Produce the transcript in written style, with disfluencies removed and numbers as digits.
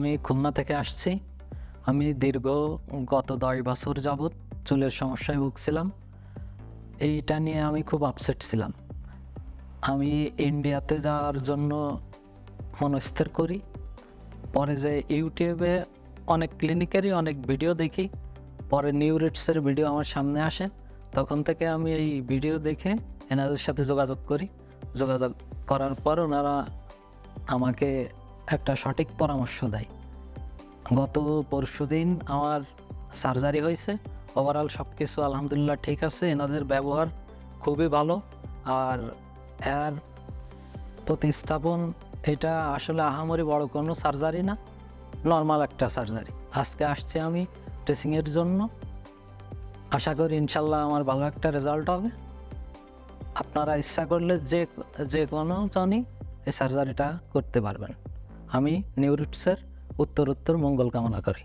আমি খুলনা থেকে আসছি। আমি গত 10 বছর যাবৎ চুলের সমস্যায় ভুগছিলাম। এইটা নিয়ে আমি খুব আপসেট ছিলাম। আমি ইন্ডিয়াতে যাওয়ার জন্য মনস্থির করি। পরে যে ইউটিউবে অনেক ক্লিনিকেরই অনেক ভিডিও দেখি, পরে নিউরিটসের ভিডিও আমার সামনে আসে। তখন থেকে আমি এই ভিডিও দেখে এনাদের সাথে যোগাযোগ করি। যোগাযোগ করার পর ওনারা আমাকে একটা সঠিক পরামর্শ দেয়। গত পরশুদিন আমার সার্জারি হয়েছে। ওভারঅল সব কিছু আলহামদুলিল্লাহ ঠিক আছে। এনাদের ব্যবহার খুবই ভালো। আর এর প্রতিস্থাপন এটা আসলে আহামরি বড় কোনো সার্জারি না, নর্মাল একটা সার্জারি। আজকে আসছি আমি ড্রেসিংয়ের জন্য। আশা করি ইনশাল্লাহ আমার ভালো একটা রেজাল্ট হবে। আপনারা ইচ্ছা করলে যে কোনো জনই এই সার্জারিটা করতে পারবেন। আমি নিউরিটসের উত্তরোত্তর মঙ্গল কামনা করি।